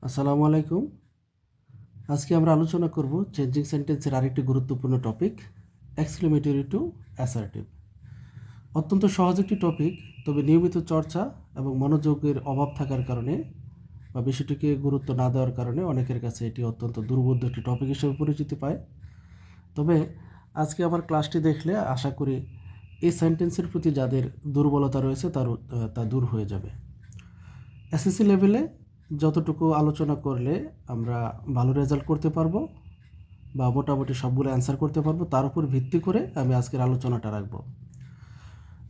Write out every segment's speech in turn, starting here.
আসসালামু আলাইকুম। আজকে আমরা আলোচনা করব চেঞ্জিং সেন্টেন্সের আরেকটি গুরুত্বপূর্ণ টপিক, এক্সক্লেমেটরি টু অ্যাসার্টিভ। অত্যন্ত সহজ একটি টপিক, তবে নিয়মিত চর্চা এবং মনোযোগের অভাব থাকার কারণে বা বিষয়টিকে গুরুত্ব না দেওয়ার কারণে অনেকের কাছে এটি অত্যন্ত দুর্বোধ্য একটি টপিক হিসেবে পরিচিতি পায়। তবে আজকে আমার ক্লাসটি দেখলে আশা করি এই সেন্টেন্সের প্রতি যাদের দুর্বলতা রয়েছে তা দূর হয়ে যাবে। এসএসসি লেভেলে যতটুকু আলোচনা করলে আমরা ভালো রেজাল্ট করতে পারবো বা মোটামুটি সবগুলো অ্যান্সার করতে পারবো, তার উপর ভিত্তি করে আমি আজকের আলোচনাটা রাখবো।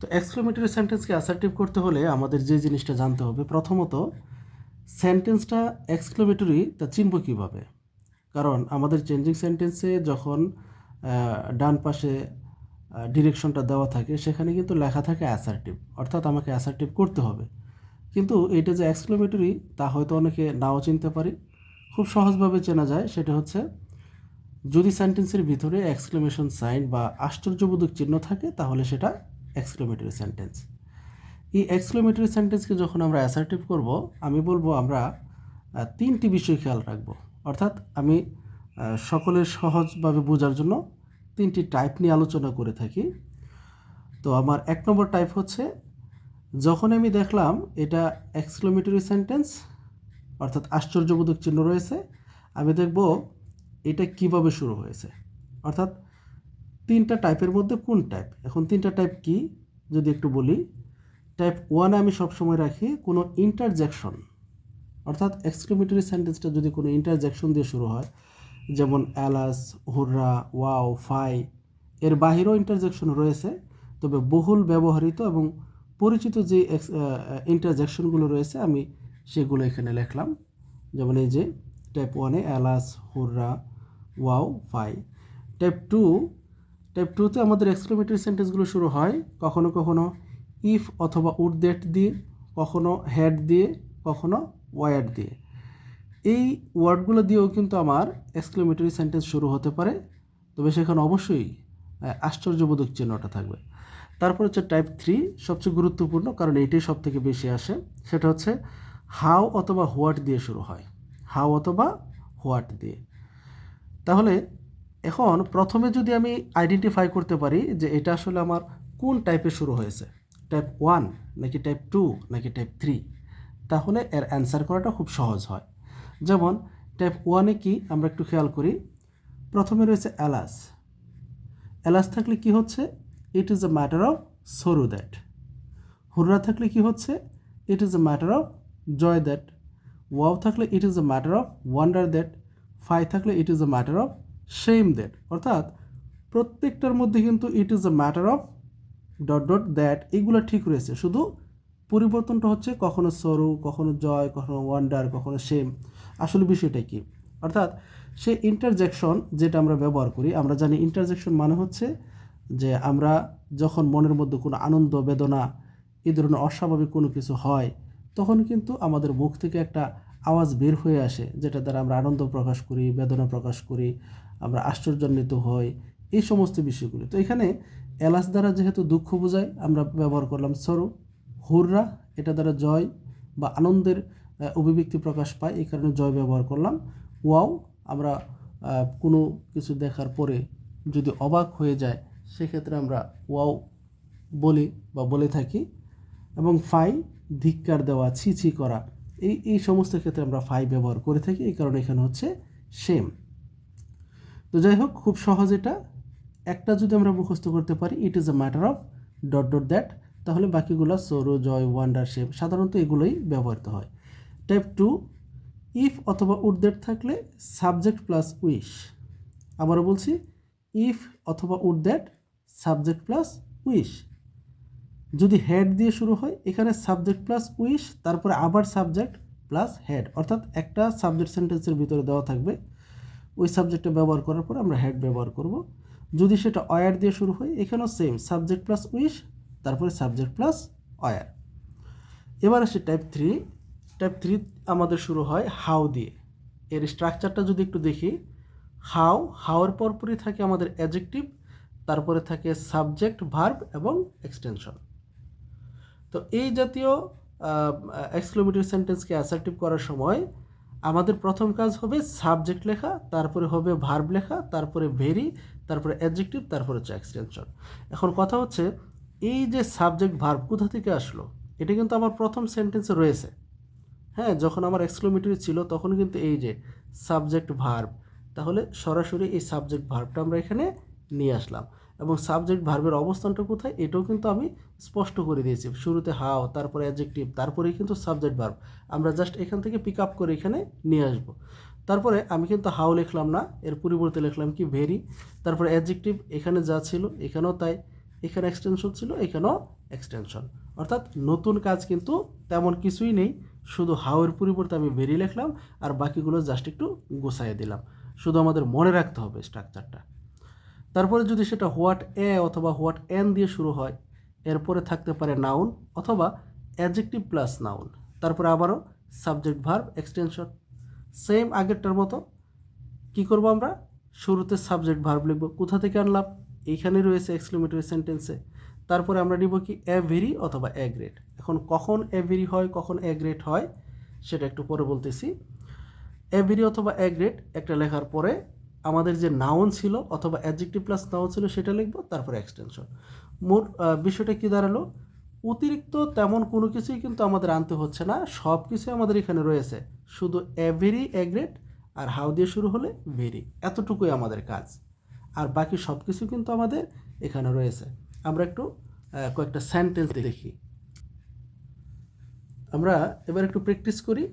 তো এক্সক্লেমেটরি সেন্টেন্সকে অ্যাসার্টিভ করতে হলে আমাদের যে জিনিসটা জানতে হবে, প্রথমত সেন্টেন্সটা এক্সক্লেমেটরি তা চিনব কীভাবে। কারণ আমাদের চেঞ্জিং সেন্টেন্সে যখন ডান পাশে ডিরেকশনটা দেওয়া থাকে সেখানে কিন্তু লেখা থাকে অ্যাসার্টিভ, অর্থাৎ আমাকে অ্যাসার্টিভ করতে হবে। কিন্তু এটা যে এক্সক্লেমেটরি তা হয়তো অনেকে নাও চিনতে পারি। খুব সহজভাবে চেনা যায়, সেটা হচ্ছে যদি সেন্টেন্সের ভিতরে এক্সক্লেমেশন সাইন বা আশ্চর্যবোধক চিহ্ন থাকে তাহলে সেটা এক্সক্লেমেটরি সেন্টেন্স। এই এক্সক্লেমেটরি সেন্টেন্সকে যখন আমরা অ্যাসার্টিভ করব, আমি বলবো আমরা তিনটি বিষয় খেয়াল রাখব। অর্থাৎ আমি সকলের সহজভাবে বোঝার জন্য তিনটি টাইপ নিয়ে আলোচনা করে থাকি। তো আমার 1 নম্বর টাইপ হচ্ছে, যখন আমি দেখলাম এটা এক্সক্লেমেটরি সেন্টেন্স অর্থাৎ আশ্চর্যবোধক চিহ্ন রয়েছে, আমি দেখব এটা কিভাবে শুরু হয়েছে, অর্থাৎ তিনটা টাইপের মধ্যে কোন টাইপ। এখন তিনটা টাইপ কি যদি একটু বলি। টাইপ 1 আমি সবসময় রাখি কোনো ইন্টারজেকশন, অর্থাৎ এক্সক্লেমেটরি সেন্টেন্সটা যদি কোনো ইন্টারজেকশন দিয়ে শুরু হয়, যেমন অ্যালাস, হুররা, ওয়াও, ফাই, এর বাহিরেও ইন্টারজেকশন রয়েছে, তবে বহুল ব্যবহৃত এবং পরিচিত যে ইন্টারজেকশনগুলো রয়েছে আমি সেগুলো এখানে লিখলাম। যেমন এই যে টাইপ 1-এ alas, hurrah, wow, fie. Type 2-তে আমাদের এক্সক্লেমেটরি সেন্টেন্সগুলো শুরু হয় কখনো কখনো ইফ অথবা উড দ্যাট দিয়ে, কখনো হ্যাড দিয়ে, কখনো ওয়ার দিয়ে। এই ওয়ার্ডগুলো দিয়েও কিন্তু আমার এক্সক্লেমেটরি সেন্টেন্স শুরু হতে পারে, তবে সেখানে অবশ্যই আশ্চর্যবোধক চিহ্নটা থাকবে। তারপর হচ্ছে টাইপ 3, সবচেয়ে গুরুত্বপূর্ণ, কারণ এইটাই সব থেকে বেশি আসে। সেটা হচ্ছে হাউ অথবা হোয়াট দিয়ে শুরু হয়, হাউ অথবা হোয়াট দিয়ে। তাহলে এখন প্রথমে যদি আমি আইডেন্টিফাই করতে পারি যে এটা আসলে আমার কোন টাইপে শুরু হয়েছে, টাইপ 1 নাকি টাইপ 2 নাকি টাইপ 3, তাহলে এর অ্যান্সার করাটা খুব সহজ হয়। যেমন টাইপ 1-এ কি আমরা একটু খেয়াল করি, প্রথমে রয়েছে অ্যালাস। অ্যালাস থাকলে কি হচ্ছে, it is a matter of sorrow that. Hurrah থাকলে কি হচ্ছে, it is a matter of joy that. Wow থাকলে it is a matter of wonder that. Fie থাকলে it is a matter of shame that. অর্থাৎ প্রত্যেকটার মধ্যে কিন্তু it is a matter of dot dot that, এইগুলো ঠিক রয়েছে, শুধু পরিবর্তনটা হচ্ছে কখনো সরু, কখনো জয়, কখনো ওয়ান্ডার, কখনো শেম। আসলে বিষয়টা কি, অর্থাৎ সে ইন্টারজেকশন যেটা আমরা ব্যবহার করি, আমরা জানি ইন্টারজেকশন মানে হচ্ছে যে আমরা যখন মনের মধ্যে কোনো আনন্দ, বেদনা, এই ধরনের অস্বাভাবিক কোনো কিছু হয়, তখন কিন্তু আমাদের মুখ থেকে একটা আওয়াজ বের হয়ে আসে, যেটা দ্বারা আমরা আনন্দ প্রকাশ করি, বেদনা প্রকাশ করি, আমরা আশ্চর্যান্বিত হই, এই সমস্ত বিষয়গুলি। তো এখানে এলাস দ্বারা যেহেতু দুঃখ বোঝায়, আমরা ব্যবহার করলাম সরু। হুররা, এটা দ্বারা জয় বা আনন্দের অভিব্যক্তি প্রকাশ পায়, এই কারণে জয় ব্যবহার করলাম। ওয়াও, আমরা কোনো কিছু দেখার পরে যদি অবাক হয়ে যায় সেক্ষেত্রে আমরা ওয়াও বলি বা বলে থাকি। এবং ফাই, ধিক্কার দেওয়া, ছি ছি করা, এই সমস্ত ক্ষেত্রে আমরা ফাই ব্যবহার করে থাকি, এই কারণে এখানে হচ্ছে সেম। তো যাই হোক, খুব সহজ এটা। একটা যদি আমরা মুখস্থ করতে পারি, ইট is a matter of dot dot that, তাহলে বাকিগুলো সরো, জয়, ওয়ান্ডার, শেম, সাধারণত এগুলোই ব্যবহৃত হয়। টাইপ 2, ইফ অথবা উড দ্যাট থাকলে সাবজেক্ট প্লাস উইশ। আবারও বলছি, ইফ অথবা would that, subject plus wish. যদি হেড দিয়ে শুরু হয়, এখানে সাবজেক্ট প্লাস উইশ, তারপরে আবার সাবজেক্ট প্লাস হেড, অর্থাৎ একটা সাবজেক্ট সেন্টেন্সের ভিতরে দেওয়া থাকবে, ওই সাবজেক্টটা ব্যবহার করার পর আমরা হেড ব্যবহার করব। যদি সেটা অয়ার দিয়ে শুরু হয়, এখানেও সেম, সাবজেক্ট প্লাস উইশ, তারপরে সাবজেক্ট প্লাস অয়ার। এবার আসে টাইপ 3। টাইপ 3 আমাদের শুরু হয় হাউ দিয়ে। এর স্ট্রাকচারটা যদি একটু দেখি, হাউয়ের পরপরই থাকে আমাদের অ্যাডজেক্টিভ, তারপরে থাকে সাবজেক্ট, ভার্ব এবং এক্সটেনশন। তো এই জাতীয় এক্সক্লেমেটরি সেন্টেন্সকে অ্যাসার্টিভ করার সময় আমাদের প্রথম কাজ হবে সাবজেক্ট লেখা, তারপরে হবে ভার্ব লেখা, তারপরে ভেরি, তারপরে অ্যাডজেক্টিভ, তারপরে হচ্ছে এক্সটেনশন। এখন কথা হচ্ছে এই যে সাবজেক্ট ভার্ব কোথা থেকে আসলো, এটা কিন্তু আমার প্রথম সেন্টেন্সে রয়েছে। হ্যাঁ, যখন আমার এক্সক্লেমেটরি ছিল তখন কিন্তু এই যে সাবজেক্ট ভার্ব, তাহলে সরাসরি এই সাবজেক্ট ভার্বটা আমরা এখানে নিয়ে আসলাম এবং সাবজেক্ট ভার্বের অবস্থানটা কোথায় এটাও কিন্তু আমি স্পষ্ট করে দিয়েছি। শুরুতে হাও, তারপরে অ্যাডজেক্টিভ, তারপরেই কিন্তু সাবজেক্ট ভার্ব। আমরা জাস্ট এখান থেকে পিক আপ করে এখানে নিয়ে আসব। তারপরে আমি কিন্তু হাও লিখলাম না, এর পরিবর্তে লিখলাম কি ভেরি। তারপরে অ্যাডজেক্টিভ এখানে যা ছিল এখানেও তাই, এখানে এক্সটেনশন ছিল এখানেও এক্সটেনশন। অর্থাৎ নতুন কাজ কিন্তু তেমন কিছুই নেই, শুধু হাওয়ের পরিবর্তে আমি ভেরি লিখলাম আর বাকিগুলো জাস্ট একটু গুছাইয়ে দিলাম। শুধু আমাদের মনে রাখতে হবে স্ট্রাকচারটা। তারপরে যদি সেটা হোয়াট এ অথবা হোয়াট এন দিয়ে শুরু হয়, এরপরে থাকতে পারে নাউন অথবা অ্যাডজেক্টিভ প্লাস নাউন, তারপরে আবারও সাবজেক্ট ভার্ব এক্সটেনশন। সেম আগেরটার মতো কি করব আমরা, শুরুতে সাবজেক্ট ভার্ব লিখব। কোথা থেকে আনলাম, এইখানে রয়েছে এক্সক্লেমেটরি সেন্টেন্সে। তারপরে আমরা নিব কি এ ভেরি অথবা এ গ্রেট। এখন কখন এ ভেরি হয় কখন এ গ্রেট হয় সেটা একটু পরে বলতেছি। এ ভেরি অথবা এ গ্রেট একটা লেখার পরে আমাদের যে নাউন ছিল অথবা অ্যাডজেক্টিভ প্লাস নাউন ছিল সেটা লিখব, তারপরে এক্সটেনশন। মোট বিষয়টা কি দাঁড়ালো, অতিরিক্ত তেমন কোনো কিছুই কিন্তু আমাদের আনতে হচ্ছে না, সব কিছুই আমাদের এখানে রয়েছে। শুধু এ ভেরি এ গ্রেট আর হাউ দিয়ে শুরু হলে ভেরি, এতটুকুই আমাদের কাজ। আর বাকি সব কিছু কিন্তু আমাদের এখানে রয়েছে। আমরা একটু কয়েকটা সেন্টেন্স দেখি। আমরা এবার একটু প্র্যাকটিস করি।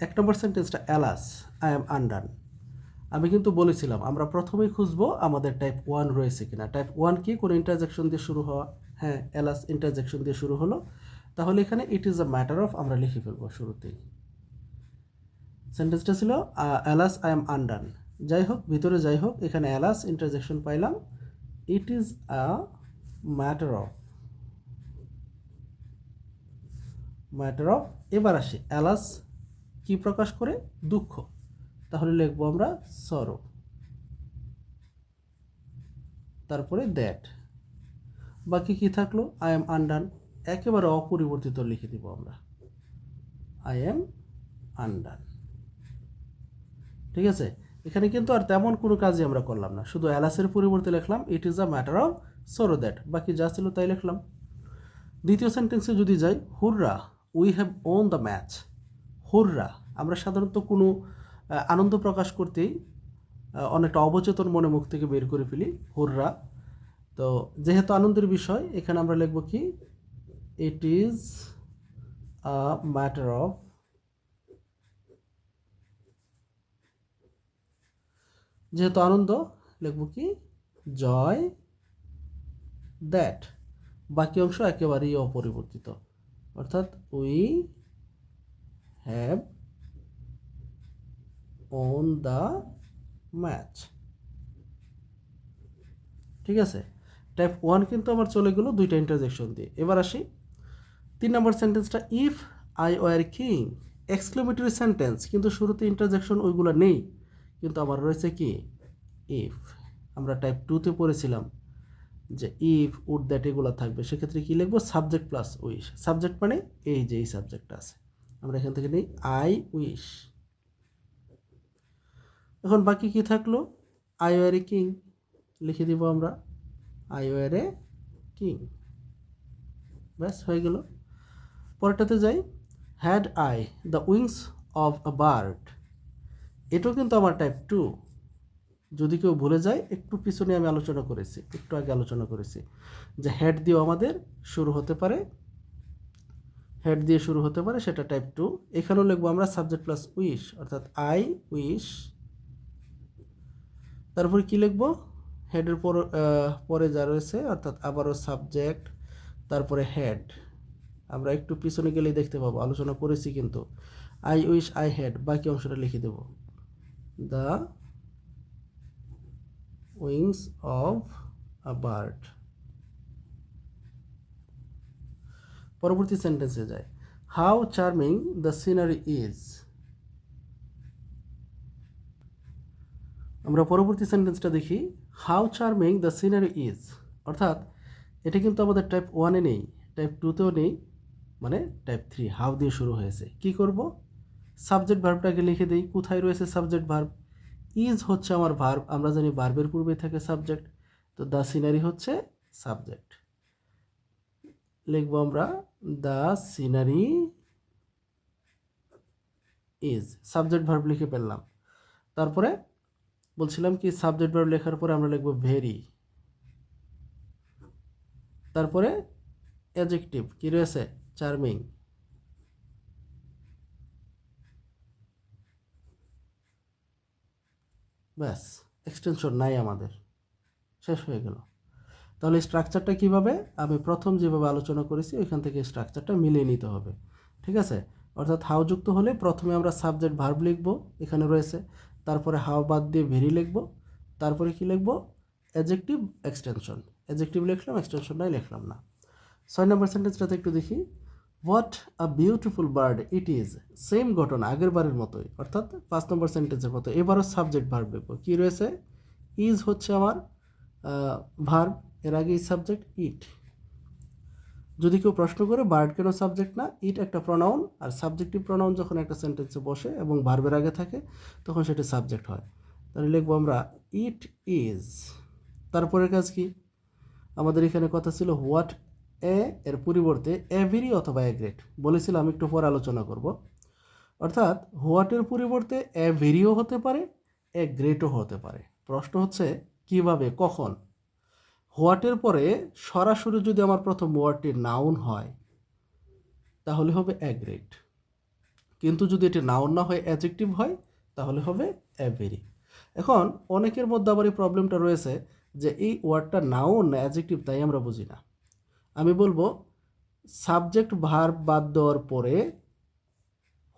1 নম্বর সেন্টেন্সটা, অ্যালাস আই এম আনডান। আমি কিন্তু বলেছিলাম আমরা প্রথমেই খুঁজবো আমাদের টাইপ 1 রয়েছে কিনা। টাইপ 1 কি, কোনো ইন্টারজেকশন দিয়ে শুরু হওয়া। হ্যাঁ, অ্যালাস ইন্টারজেকশন দিয়ে শুরু হলো, তাহলে এখানে it is a matter of আমরা লিখে ফেলবো শুরুতেই। সেন্টেন্সটা ছিল অ্যালাস আই এম আনডান। যাই হোক, ভিতরে যাই হোক, এখানে অ্যালাস ইন্টারজেকশন পাইলাম, it is a matter of. এবার আসি, অ্যালাস কি প্রকাশ করে, দুঃখ, তাহলে লিখবো আমরা সরো। তারপরে দ্যাট, বাকি কি থাকলো, আই এম আনডান, একেবারে অপরিবর্তিত লিখে দিব আমরা, আই এম আনডান। ঠিক আছে, এখানে কিন্তু আর তেমন কোনো কাজই আমরা করলাম না, শুধু অ্যালাসের পরিবর্তে লিখলাম it is a matter of sorrow that, বাকি যা ছিল তাই লিখলাম। দ্বিতীয় সেন্টেন্সে যদি যাই, হুররা we have won the match. হুররা, আমরা সাধারণত কোনো আনন্দ প্রকাশ করতেই অনেকটা অবচেতন মনে মুখ থেকে বের করে ফেলি হুররা। তো যেহেতু আনন্দের বিষয়, এখানে আমরা লিখব কি, it is a matter of, যেহেতু আনন্দ লিখব কি, জয় দ্যাট, বাকি অংশ একেবারেই অপরিবর্তিত, অর্থাৎ we have won the match. ঠিক আছে, টাইপ 1 কিন্তু আবার চলে গেল দুইটা ইন্টারজেকশন দিয়ে। এবার আসি 3 নম্বর সেন্টেন্সটা, if I were king. Exclamatory sentence কিন্তু শুরুতে ইন্টারজেকশন ওইগুলো নেই, কিন্তু আবার রয়েছে কি, ইফ। আমরা টাইপ 2তে পড়েছিলাম যে ইফ উড দ্যাট এগুলো থাকবে, সেক্ষেত্রে কি লিখবো, সাবজেক্ট প্লাস উইশ। সাবজেক্ট মানে এই যে এই সাবজেক্টটা আছে, আমরা এখান থেকে নিই আই উইশ। এখন বাকি কি থাকলো, আই ওয়ার এ কিং, লিখে দিব আমরা আই ওয়ার এ কিং, ব্যাস হয়ে গেল। পরেরটাতে যাই, had I the wings of a bird. এটাও কিন্তু আমার টাইপ 2। যদি কেউ ভুলে যায়, একটু পিছনে আমি আলোচনা করেছি, একটু আগে আলোচনা করেছি যে হেড দিয়েও আমাদের শুরু হতে পারে, হেড দিয়ে শুরু হতে পারে, সেটা টাইপ 2। এখানেও লিখবো আমরা সাবজেক্ট প্লাস উইশ, অর্থাৎ আই উইশ। তারপরে কি লিখবো, হেডের পরে যা রয়েছে, অর্থাৎ আবারও সাবজেক্ট, তারপরে হেড। আমরা একটু পিছনে গেলেই দেখতে পাবো, আলোচনা করেছি কিন্তু, আই উইশ আই হ্যাড, বাকি অংশটা লিখে দেব, the wings of a bird. পরবর্তী সেন্টেন্সে যায়, how charming the scenery is. আমরা পরবর্তী সেন্টেন্সটা দেখি, how charming the scenery is, অর্থাৎ এটা কিন্তু আমাদের টাইপ 1-এ নেই, টাইপ 2তেও নেই, মানে টাইপ 3 হাউ দিয়ে শুরু হয়েছে। কি করব, সাবজেক্ট ভার্বটাকে লিখে দিই। কোথায় রয়েছে সাবজেক্ট ভার্ব? ইজ হচ্ছে আমার ভার্ব, আমরা জানি ভার্বের পূর্বে থাকে সাবজেক্ট, তো দ্য সিনারি হচ্ছে সাবজেক্ট। লিখবো আমরা the scenery is, subject verb লিখে ফেললাম। তারপরে বলছিলাম কি সাবজেক্ট ভার্ব লেখার পরে আমরা লিখবো ভেরি, তারপরে অ্যাডজেক্টিভ কি রয়েছে, চার্মিং, ব্যাস, এক্সটেনশন নাই আমাদের, শেষ হয়ে গেল। তাহলে স্ট্রাকচারটা কিভাবে, আমি প্রথম যেভাবে আলোচনা করেছি ওইখান থেকে স্ট্রাকচারটা মিলিয়ে নিতে হবে, ঠিক আছে। অর্থাৎ হাউ যুক্ত হলে প্রথমে আমরা সাবজেক্ট ভার্ব লিখবো, এখানে রয়েছে, তারপরে হাউ বাদ দিয়ে ভেরি লিখবো, তারপরে কি লিখবো, অ্যাডজেক্টিভ এক্সটেনশন, অ্যাডজেক্টিভ লিখলাম, এক্সটেনশনটাই লিখলাম না। 6 নম্বর সেন্টেন্সটাতে একটু দেখি, what a beautiful bird it is, same ঘটনা আগের বারের মতোই, অর্থাৎ 5 নম্বর সেন্টেন্সের মতো। এবারও সাবজেক্ট ভার্ব লিখবো, কী রয়েছে, ইজ হচ্ছে আমার ভার্ব, এর আগেই সাবজেক্ট ইট। যদি কেউ প্রশ্ন করে বার্ড কেন সাবজেক্ট না, ইট একটা প্রনাউন, আর সাবজেক্টিভ প্রনাউন যখন একটা সেন্টেন্সে বসে এবং ভার্বের আগে থাকে তখন সেটা সাবজেক্ট হয়। তাহলে লিখবো আমরা ইট ইজ। তারপরের কাজ কি, আমাদের এখানে কথা ছিল হোয়াট এর পরিবর্তে এভরি অথবা এ গ্রেট, বলেছিলাম একটু পর আলোচনা করব। অর্থাৎ হোয়াটের পরিবর্তে এভরিও হতে পারে, এ গ্রেটও হতে পারে। প্রশ্ন হচ্ছে কিভাবে, কখন। হোয়াটের পরে সরাসরি যদি আমার প্রথম ওয়ার্ডটি নাউন হয় তাহলে হবে এ গ্রেট, কিন্তু যদি এটি নাউন না হয় অ্যাডজেক্টিভ হয় তাহলে হবে এ ভেরি। এখন অনেকের মধ্যে আবার এই প্রবলেমটা রয়েছে যে এই ওয়ার্ডটা নাউন না অ্যাডজেক্টিভ, তাই আমরা বুঝি না। আমি বলবো সাবজেক্ট ভার্ব বাদ দেওয়ার পরে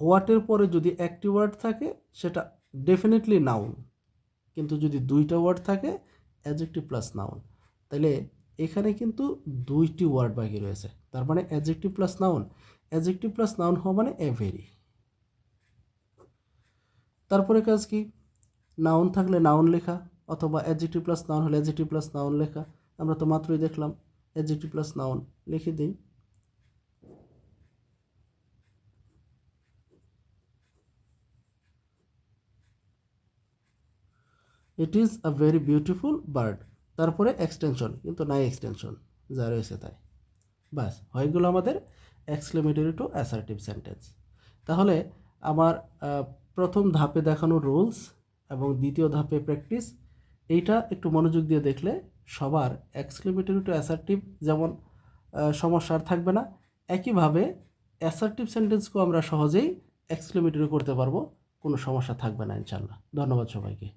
হোয়াটের পরে যদি একটি ওয়ার্ড থাকে সেটা ডেফিনেটলি নাউন, কিন্তু যদি দুইটা ওয়ার্ড থাকে অ্যাডজেক্টিভ প্লাস নাউন, তাহলে এখানে কিন্তু দুইটি ওয়ার্ড বাকি রয়েছে, তার মানে adjective plus noun, adjective plus noun হওয়া মানে এ ভেরি। তারপরে কাজ কি, নাউন থাকলে নাউন লেখা, অথবা অ্যাডজেক্টিভ প্লাস নাউন হলে অ্যাডজেক্টিভ প্লাস নাউন লেখা। আমরা তো মাত্রই দেখলাম অ্যাডজেক্টিভ প্লাস নাউন, লিখে দিই it is a very beautiful bird, তারপরে এক্সটেনশন, কিন্তু নাই এক্সটেনশন, যা রয়েছে তাই। বাস হয়ে গেল আমাদের এক্সক্লেমেটরি টু অ্যাসার্টিভ সেন্টেন্স। তাহলে আমার প্রথম ধাপে দেখানো রুলস এবং দ্বিতীয় ধাপে প্র্যাকটিস, এইটা একটু মনোযোগ দিয়ে দেখলে সবার এক্সক্লেমেটরি টু অ্যাসার্টিভ যেমন সমস্যা আর থাকবে না, একইভাবে অ্যাসার্টিভ সেন্টেন্সকেও আমরা সহজেই এক্সক্লেমেটরি করতে পারবো, কোনো সমস্যা থাকবে না ইনশাল্লাহ। ধন্যবাদ সবাইকে।